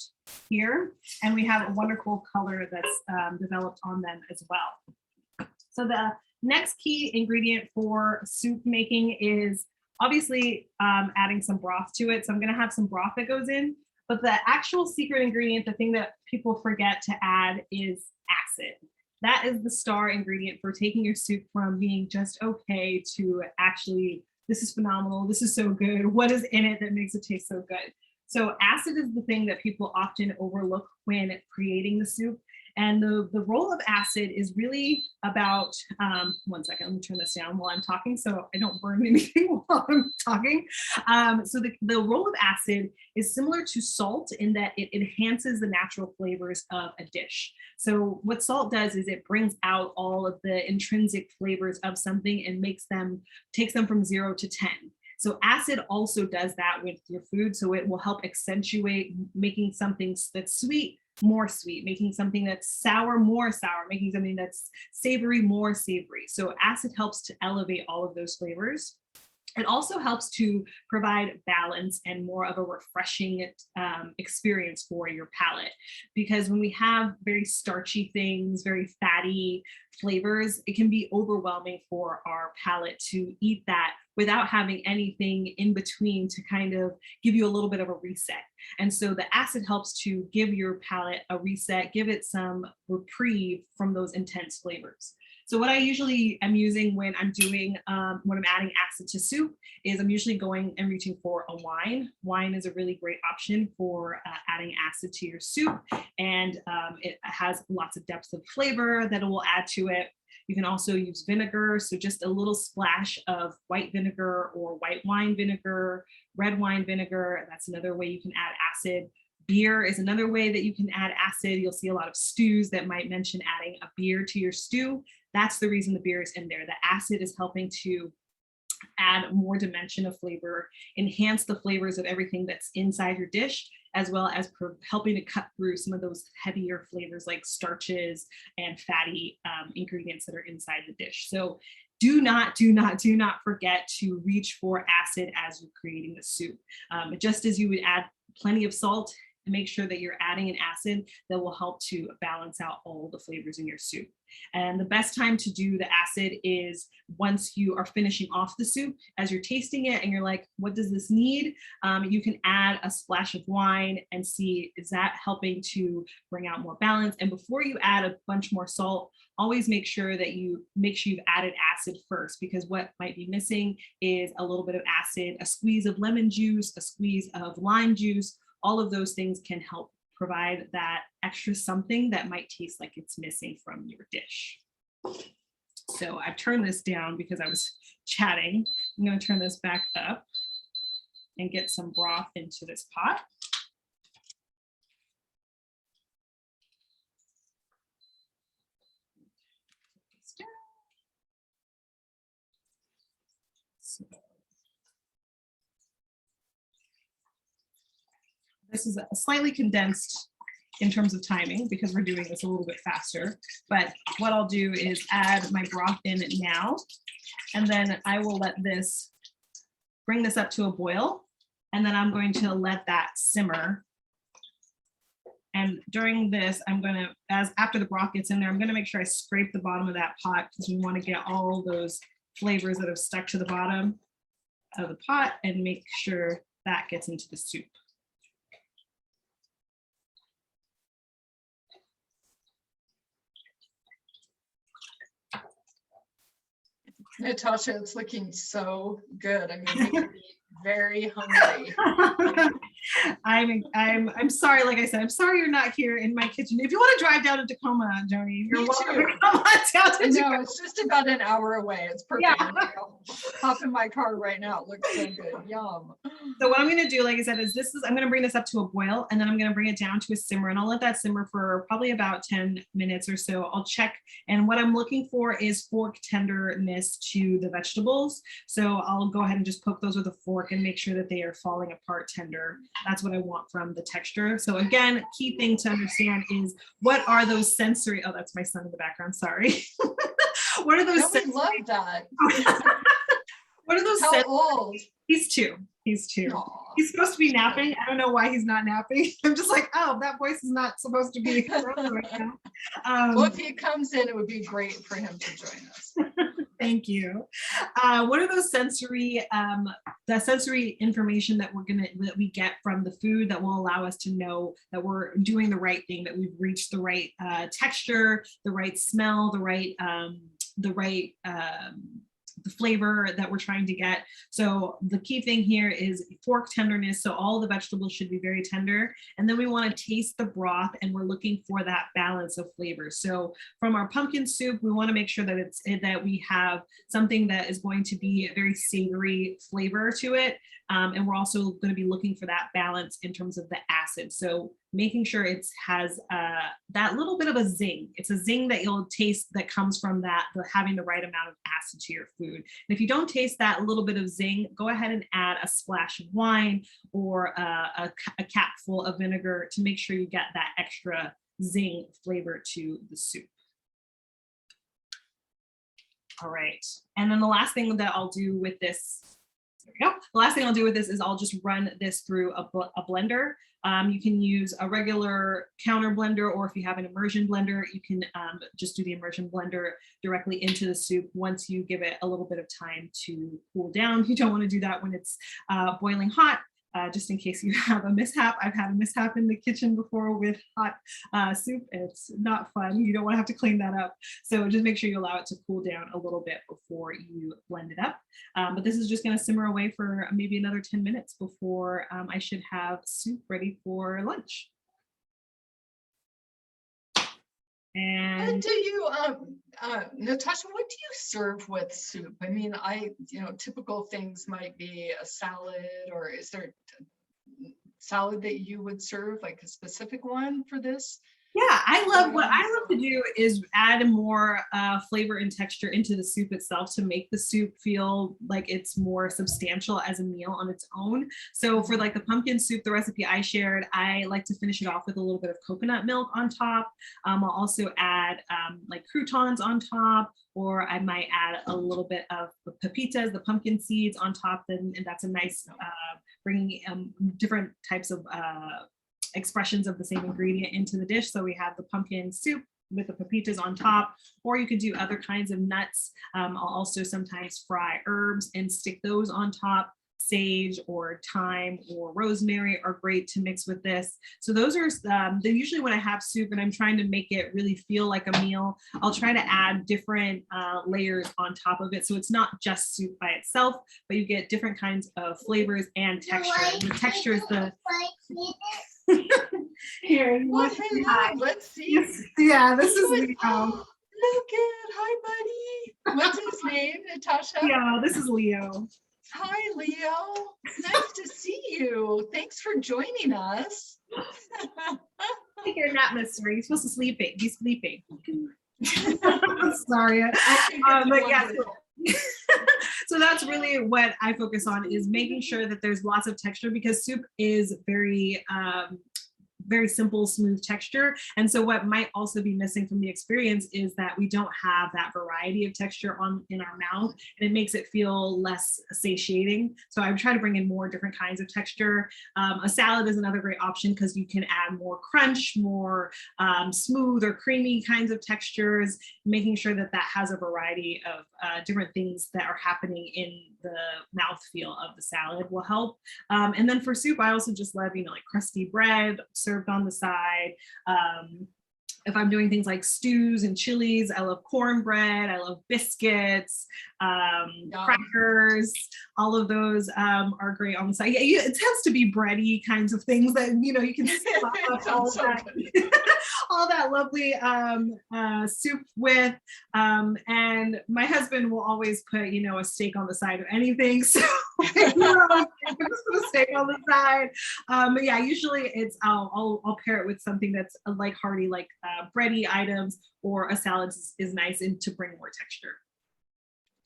B: here, and we have a wonderful color that's developed on them as well. So the next key ingredient for soup making is obviously adding some broth to it. So I'm going to have some broth that goes in. But the actual secret ingredient, the thing that people forget to add, is acid. That is the star ingredient for taking your soup from being just okay to actually, this is phenomenal, this is so good. What is in it that makes it taste so good? So acid is the thing that people often overlook when creating the soup. And the role of acid is really about, 1 second, let me turn this down while I'm talking so I don't burn anything while I'm talking. So the role of acid is similar to salt in that it enhances the natural flavors of a dish. So what salt does is it brings out all of the intrinsic flavors of something and takes them from 0 to 10. So acid also does that with your food. So it will help accentuate making something that's sweet more sweet, making something that's sour more sour, making something that's savory more savory. So acid helps to elevate all of those flavors. It also helps to provide balance and more of a refreshing experience for your palate. Because when we have very starchy things, very fatty flavors, it can be overwhelming for our palate to eat that without having anything in between to kind of give you a little bit of a reset. And so the acid helps to give your palate a reset, give it some reprieve from those intense flavors. So what I usually am using when I'm doing, when I'm adding acid to soup is I'm usually going and reaching for a wine. Wine is a really great option for adding acid to your soup. And it has lots of depth of flavor that it will add to it. You can also use vinegar. So just a little splash of white vinegar or white wine vinegar, red wine vinegar. That's another way you can add acid. Beer is another way that you can add acid. You'll see a lot of stews that might mention adding a beer to your stew. That's the reason the beer is in there. The acid is helping to add more dimension of flavor, enhance the flavors of everything that's inside your dish, as well as helping to cut through some of those heavier flavors like starches and fatty ingredients that are inside the dish. So do not forget to reach for acid as you're creating the soup. Just as you would add plenty of salt make sure that you're adding an acid that will help to balance out all the flavors in your soup. And the best time to do the acid is once you are finishing off the soup, as you're tasting it and you're like, what does this need? You can add a splash of wine and see, is that helping to bring out more balance? And before you add a bunch more salt, always make sure that you've added acid first, because what might be missing is a little bit of acid, a squeeze of lemon juice, a squeeze of lime juice. All of those things can help provide that extra something that might taste like it's missing from your dish. So I've turned this down because I was chatting. I'm going to turn this back up and get some broth into this pot. So this is a slightly condensed in terms of timing because we're doing this a little bit faster. But what I'll do is add my broth in now, and then I will let this, bring this up to a boil, and then I'm going to let that simmer. And during this, I'm going to, after the broth gets in there, I'm going to make sure I scrape the bottom of that pot because we want to get all those flavors that have stuck to the bottom of the pot and make sure that gets into the soup.
A: Natasha, it's looking so good. I mean, we could be very hungry.
B: I'm sorry, like I said, I'm sorry you're not here in my kitchen. If you want to drive down to Tacoma, Joni, you're welcome to come on down to Tacoma.
A: No, it's just about an hour away. It's perfect. Yeah. I'll hop in my car right now. It looks so good. Yum.
B: So what I'm going to do, like I said, is I'm going to bring this up to a boil, and then I'm going to bring it down to a simmer, and I'll let that simmer for probably about 10 minutes or so. I'll check, and what I'm looking for is fork tenderness to the vegetables. So I'll go ahead and just poke those with a fork and make sure that they are falling apart tender. That's what I want from the texture. So again, key thing to understand is what are those sensory, oh, that's my son in the background, sorry. What are those
A: no, sensory? Love that.
B: What are those?
A: How old?
B: He's 2. He's 2. Aww. He's supposed to be napping. I don't know why he's not napping. I'm just like, oh, that voice is not supposed to be right now.
A: Well, if he comes in, it would be great for him to join us.
B: Thank you. What are those sensory, the sensory information that we get from the food that will allow us to know that we're doing the right thing, that we've reached the right texture, the right smell, the flavor that we're trying to get. So the key thing here is fork tenderness. So all the vegetables should be very tender. And then we want to taste the broth, and we're looking for that balance of flavor. So from our pumpkin soup, we want to make sure that we have something that is going to be a very savory flavor to it. And we're also going to be looking for that balance in terms of the acid. So making sure it has that little bit of a zing. It's a zing that you'll taste that comes from having the right amount of acid to your food. And if you don't taste that little bit of zing, go ahead and add a splash of wine or a capful of vinegar to make sure you get that extra zing flavor to the soup. All right. And then the last thing that I'll do with this, there we go. The last thing I'll do with this is I'll just run this through a blender. You can use a regular counter blender, or if you have an immersion blender, you can just do the immersion blender directly into the soup once you give it a little bit of time to cool down. You don't want to do that when it's boiling hot. Just in case you have a mishap. I've had a mishap in the kitchen before with hot soup. It's not fun. You don't want to have to clean that up. So just make sure you allow it to cool down a little bit before you blend it up. But this is just going to simmer away for maybe another 10 minutes before I should have soup ready for lunch. And
A: do you, Natasha, what do you serve with soup? I mean, typical things might be a salad, or is there a salad that you would serve, like a specific one for this?
B: Yeah, what I love to do is add more flavor and texture into the soup itself to make the soup feel like it's more substantial as a meal on its own. So for like the pumpkin soup, the recipe I shared, I like to finish it off with a little bit of coconut milk on top. I'll also add like croutons on top, or I might add a little bit of the pepitas, the pumpkin seeds on top, and that's a nice bringing different types of expressions of the same ingredient into the dish. So we have the pumpkin soup with the pepitas on top, or you could do other kinds of nuts. I'll also sometimes fry herbs and stick those on top. Sage or thyme or rosemary are great to mix with this. So those are usually when I have soup and I'm trying to make it really feel like a meal, I'll try to add different layers on top of it. So it's not just soup by itself, but you get different kinds of flavors and texture. And the texture is the here.
A: Well, hello, let's see.
B: Yeah, this is
A: Leo.
B: Leo.
A: Look at, hi buddy. What's his name, Natasha?
B: Yeah, this is Leo.
A: Hi, Leo. Nice to see you. Thanks for joining us.
B: Take your nap, mister. You're supposed to sleep. He's sleeping. Sorry. But yeah, so that's really what I focus on, is making sure that there's lots of texture, because soup is very simple, smooth texture. And so what might also be missing from the experience is that we don't have that variety of texture in our mouth, and it makes it feel less satiating. So I try to bring in more different kinds of texture. A salad is another great option because you can add more crunch, more smooth or creamy kinds of textures, making sure that that has a variety of different things that are happening in the mouthfeel of the salad will help. And then for soup, I also just love, like crusty bread served on the side. If I'm doing things like stews and chilies, I love cornbread, I love biscuits, crackers, all of those are great on the side. Yeah, it tends to be bready kinds of things that, you can all that lovely soup with. And my husband will always put, a steak on the side of anything. So just put a steak on the side. But yeah, usually I'll pair it with something that's like hearty, like bready items, or a salad is nice and to bring more texture.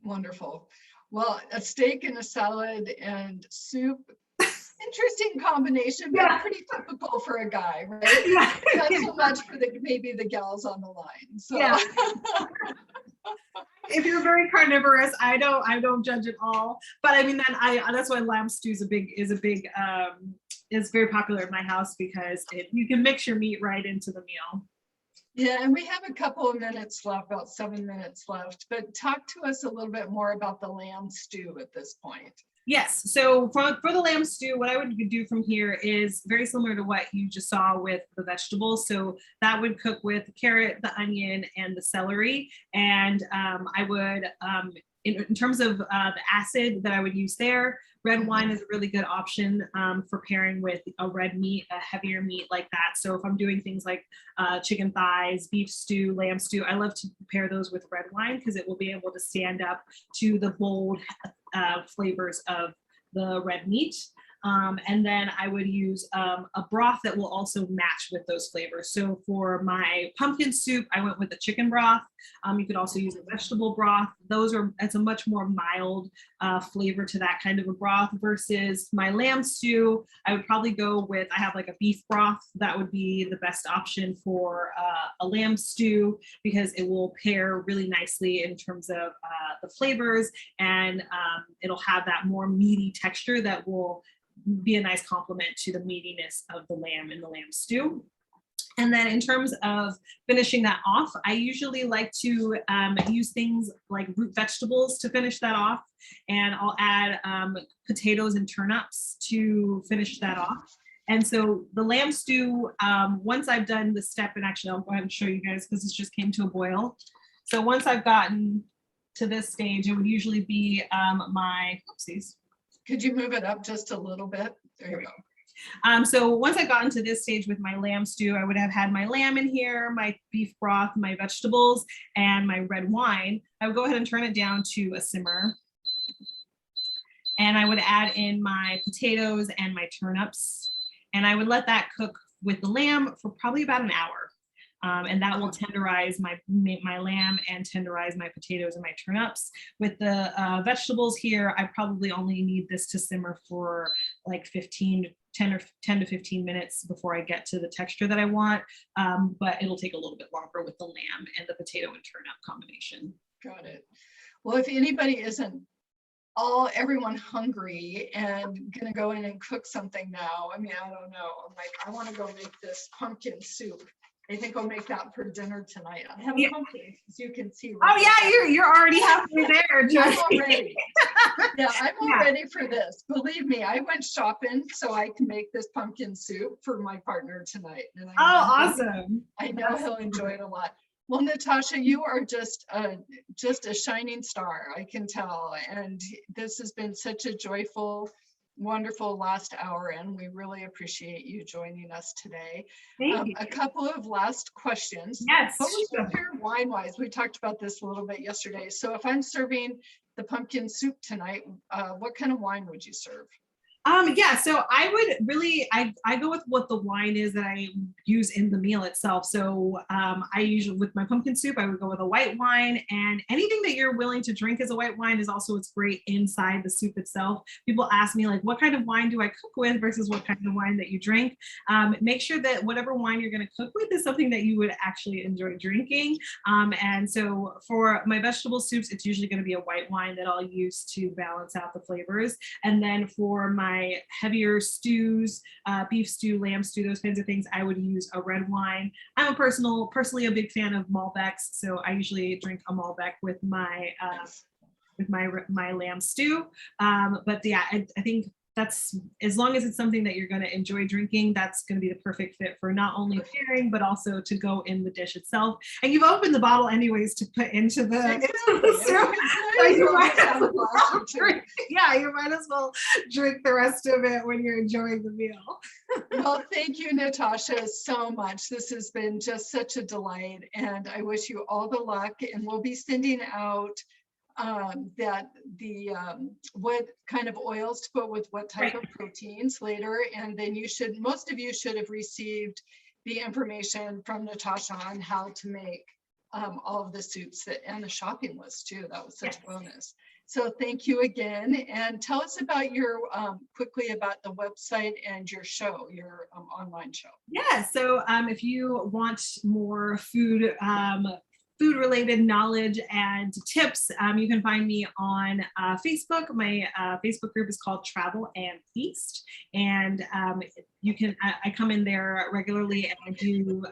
A: Wonderful. Well, a steak and a salad and soup, interesting combination, but pretty typical for a guy, right? Not so much for maybe the gals on the line. So yeah.
B: If you're very carnivorous, I don't judge at all. But I mean, that's why lamb stew is very popular in my house, because you can mix your meat right into the meal.
A: Yeah, and we have a couple of minutes left, about 7 minutes left, but talk to us a little bit more about the lamb stew at this point.
B: Yes, so for the lamb stew, what I would do from here is very similar to what you just saw with the vegetables. So that would cook with the carrot, the onion, and the celery. And I would, in terms of the acid that I would use there, red wine is a really good option for pairing with a red meat, a heavier meat like that. So if I'm doing things like chicken thighs, beef stew, lamb stew, I love to pair those with red wine, because it will be able to stand up to the bold flavors of the red meat. And then I would use a broth that will also match with those flavors. So for my pumpkin soup, I went with the chicken broth. You could also use a vegetable broth. It's a much more mild flavor to that kind of a broth, versus my lamb stew. I would probably go with, I have like a beef broth. That would be the best option for a lamb stew, because it will pair really nicely in terms of the flavors, and it'll have that more meaty texture that will be a nice complement to the meatiness of the lamb in the lamb stew. And then in terms of finishing that off, I usually like to use things like root vegetables to finish that off. And I'll add potatoes and turnips to finish that off. And so the lamb stew, once I've done the step, and actually I'll go ahead and show you guys, because this just came to a boil. So once I've gotten to this stage, it would usually be my, oopsies.
A: Could you move it up just a little bit? There you go.
B: So once I got into this stage with my lamb stew, I would have had my lamb in here, my beef broth, my vegetables, and my red wine. I would go ahead and turn it down to a simmer. And I would add in my potatoes and my turnips. And I would let that cook with the lamb for probably about an hour. And that will tenderize my lamb and tenderize my potatoes and my turnips. With the vegetables here, I probably only need this to simmer for like 10 to 15 minutes before I get to the texture that I want. But it'll take a little bit longer with the lamb and the potato and turnip combination.
A: Got it. Well, if anybody isn't everyone hungry and gonna go in and cook something now. I mean, I don't know. I'm like, I want to go make this pumpkin soup. I think I'll make that for dinner tonight. I have a pumpkin, as you can see.
B: Oh yeah, you're already halfway there,
A: I'm all ready. Yeah, I'm all ready for this. Believe me, I went shopping so I can make this pumpkin soup for my partner tonight. And
B: awesome.
A: I know he'll enjoy it a lot. Well, Natasha, you are just a shining star, I can tell. And this has been such a joyful, wonderful last hour, and we really appreciate you joining us today.
B: Thank you.
A: A couple of last questions.
B: Yes.
A: What was your favorite wine-wise? We talked about this a little bit yesterday. So if I'm serving the pumpkin soup tonight, what kind of wine would you serve?
B: Yeah, so I would really, I go with what the wine is that I use in the meal itself. So I usually, with my pumpkin soup, I would go with a white wine, and anything that you're willing to drink as a white wine is also, it's great inside the soup itself. People ask me like, what kind of wine do I cook with versus what kind of wine that you drink? Make sure that whatever wine you're gonna cook with is something that you would actually enjoy drinking. And so for my vegetable soups, it's usually gonna be a white wine that I'll use to balance out the flavors. And then for my heavier stews, beef stew, lamb stew, those kinds of things, I would use a red wine. I'm personally a big fan of Malbecs, so I usually drink a Malbec with my my lamb stew. But yeah, I think that's, as long as it's something that you're going to enjoy drinking, that's going to be the perfect fit for not only pairing, but also to go in the dish itself. And you've opened the bottle anyways to put into the soup. So you might as well drink the rest of it when you're enjoying the meal.
A: Well, thank you, Natasha, so much. This has been just such a delight, and I wish you all the luck. And we'll be sending out what kind of oils to put with what type of proteins later. And then most of you should have received the information from Natasha on how to make all of the soups and the shopping list too. That was such a bonus. So thank you again. And tell us about quickly about the website and your show, your online show.
B: Yeah, so if you want more food-related knowledge and tips, you can find me on Facebook. My Facebook group is called Travel and Feast, and you can. I come in there regularly and I do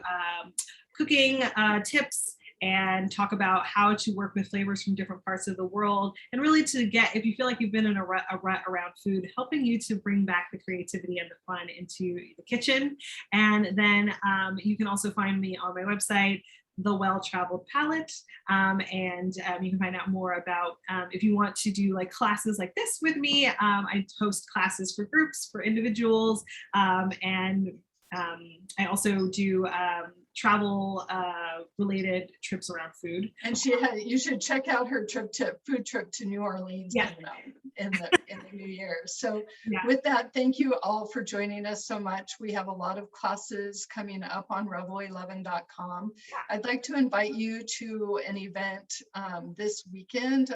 B: cooking tips and talk about how to work with flavors from different parts of the world, and really to get, if you feel like you've been in a rut around food, helping you to bring back the creativity and the fun into the kitchen. And then you can also find me on my website, the Well-Traveled Palate, and you can find out more about if you want to do like classes like this with me. I host classes for groups, for individuals, and I also do travel related trips around food.
A: And you should check out her food trip to New Orleans in the new year. So with that, thank you all for joining us so much. We have a lot of classes coming up on revel11.com. I'd like to invite you to an event this weekend.